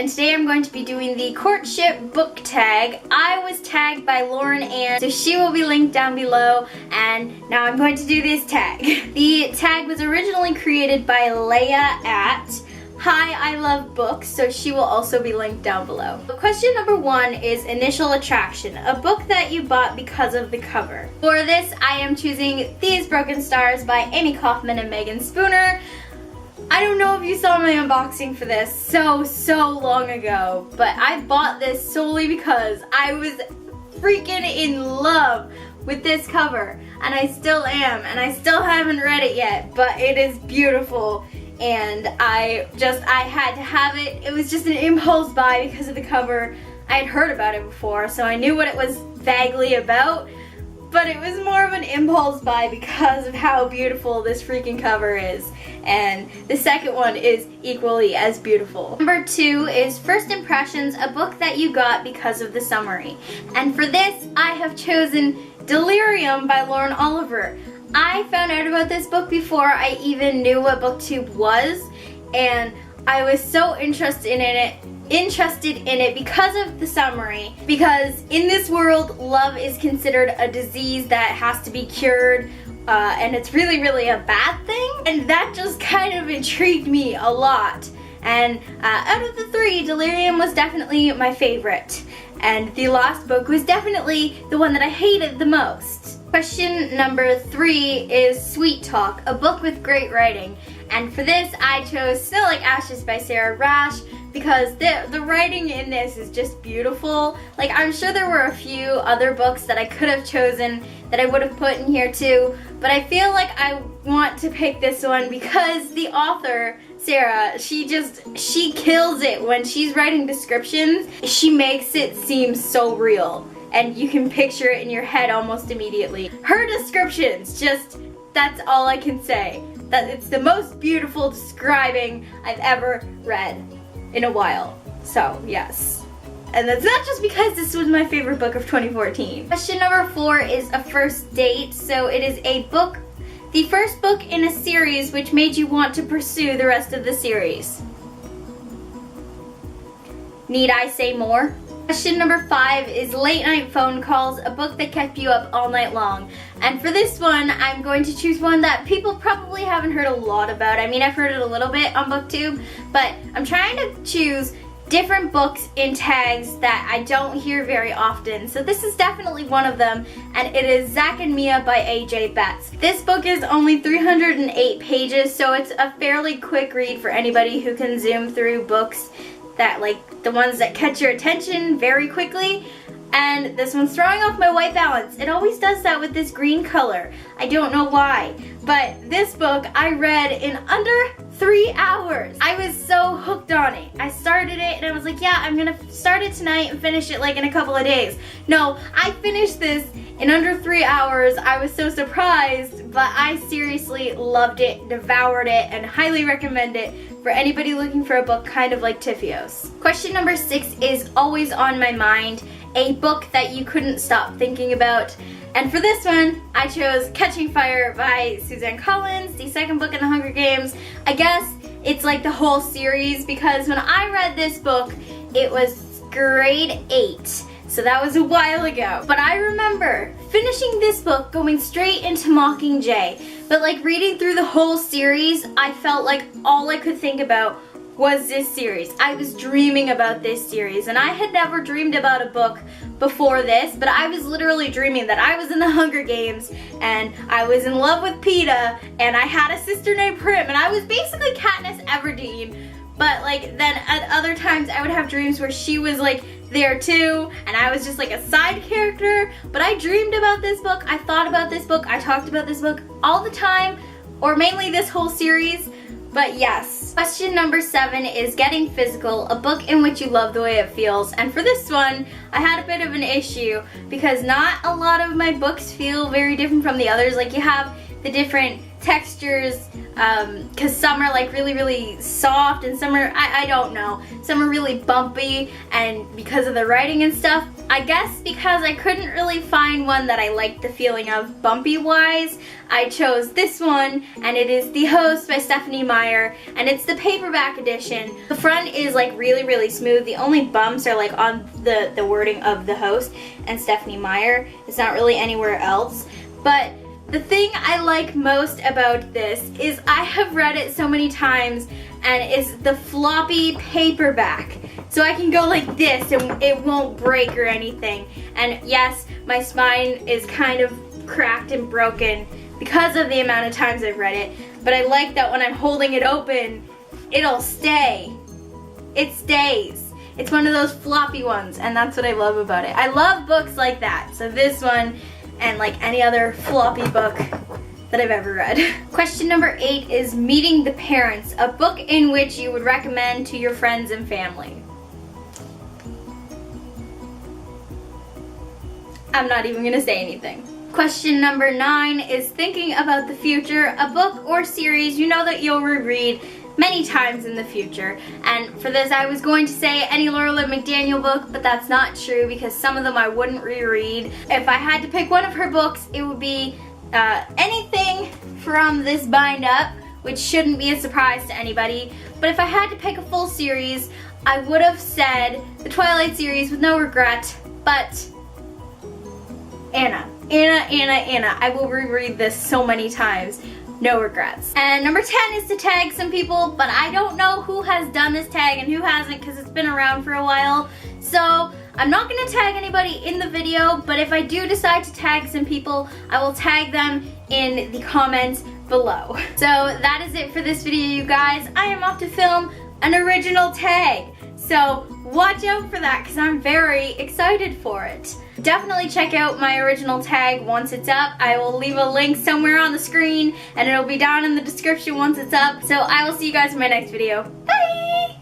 and today I'm going to be doing the Courtship book tag. I was tagged by Lauren Ann, so she will be linked down below, and now I'm going to do this tag. The tag was originally created by Leia at Hi, I Love Books, so she will also be linked down below. Question number 1 is initial attraction, a book that you bought because of the cover. For this, I am choosing These Broken Stars by Amy Kaufman and Megan Spooner. I don't know if you saw my unboxing for this so long ago, but I bought this solely because I was freaking in love with this cover, and I still am, and I still haven't read it yet, but it is beautiful. And I had to have it. It was just an impulse buy because of the cover. I had heard about it before, so I knew what it was vaguely about, but it was more of an impulse buy because of how beautiful this freaking cover is. And the second one is equally as beautiful. Number 2 is First Impressions, a book that you got because of the summary. And for this, I have chosen Delirium by Lauren Oliver. I found out about this book before I even knew what BookTube was, and I was so interested in it because of the summary, because in this world, love is considered a disease that has to be cured, and it's really a bad thing, and that just kind of intrigued me a lot. And out of the 3, Delirium was definitely my favorite, and the last book was definitely the one that I hated the most. Question number 3 is Sweet Talk, a book with great writing. And for this, I chose Snow Like Ashes by Sarah Rash because the writing in this is just beautiful. Like, I'm sure there were a few other books that I could have chosen that I would have put in here too, but I feel like I want to pick this one because the author, Sarah, she kills it when she's writing descriptions. She makes it seem so real, and you can picture it in your head almost immediately. Her descriptions, that's all I can say. That it's the most beautiful describing I've ever read in a while. So, yes. And that's not just because this was my favorite book of 2014. Question number 4 is A First Date. So it is a book, the first book in a series which made you want to pursue the rest of the series. Need I say more? Question number 5 is Late Night Phone Calls, a book that kept you up all night long. And for this one, I'm going to choose one that people probably haven't heard a lot about. I mean, I've heard it a little bit on BookTube, but I'm trying to choose different books in tags that I don't hear very often. So this is definitely one of them, and it is Zack and Mia by A.J. Betts. This book is only 308 pages, so it's a fairly quick read for anybody who can zoom through books that, like, the ones that catch your attention very quickly. And this one's throwing off my white balance. It always does that with this green color. I don't know why, but this book I read in under 3 hours. I was so hooked on it. I started it and I was like, yeah, I'm gonna start it tonight and finish it like in a couple of days. No, I finished this in under 3 hours. I was so surprised, but I seriously loved it, devoured it, and highly recommend it for anybody looking for a book kind of like Tifios. Question number 6 is Always on My Mind, a book that you couldn't stop thinking about. And for this one, I chose Catching Fire by Suzanne Collins, the second book in the Hunger Games. I guess it's like the whole series because when I read this book, it was grade 8. So that was a while ago. But I remember finishing this book, going straight into Mockingjay. But like reading through the whole series, I felt like all I could think about was this series. I was dreaming about this series, and I had never dreamed about a book before this, but I was literally dreaming that I was in the Hunger Games, and I was in love with Peeta, and I had a sister named Prim, and I was basically Katniss Everdeen, but like then at other times I would have dreams where she was like there too, and I was just like a side character. But I dreamed about this book, I thought about this book, I talked about this book all the time, or mainly this whole series. But yes. Question number 7 is Getting Physical, a book in which you love the way it feels. And for this one, I had a bit of an issue because not a lot of my books feel very different from the others. Like, you have the different textures, because some are like really soft and some are, I don't know, some are really bumpy, and because of the writing and stuff. I guess because I couldn't really find one that I liked the feeling of bumpy wise, I chose this one, and it is The Host by Stephenie Meyer, and it's the paperback edition. The front is like really smooth. The only bumps are like on the wording of The Host and Stephenie Meyer. It's not really anywhere else. But the thing I like most about this is I have read it so many times, and it's the floppy paperback. So I can go like this and it won't break or anything. And yes, my spine is kind of cracked and broken because of the amount of times I've read it. But I like that when I'm holding it open, it'll stay. It stays. It's one of those floppy ones, and that's what I love about it. I love books like that. So this one, and like any other floppy book that I've ever read. Question number 8 is Meeting the Parents, a book in which you would recommend to your friends and family. I'm not even gonna say anything. Question number 9 is Thinking About the Future, a book or series you know that you'll reread many times in the future. And for this I was going to say any Laura Lynn McDaniel book, but that's not true because some of them I wouldn't reread. If I had to pick one of her books, it would be anything from this bind up, which shouldn't be a surprise to anybody. But if I had to pick a full series, I would have said the Twilight series with no regret, but Anna. I will reread this so many times. No regrets. And number 10 is to tag some people, but I don't know who has done this tag and who hasn't because it's been around for a while. So I'm not going to tag anybody in the video, but if I do decide to tag some people, I will tag them in the comments below. So that is it for this video, you guys. I am off to film an original tag. So watch out for that because I'm very excited for it. Definitely check out my original tag once it's up. I will leave a link somewhere on the screen and it'll be down in the description once it's up. So I will see you guys in my next video.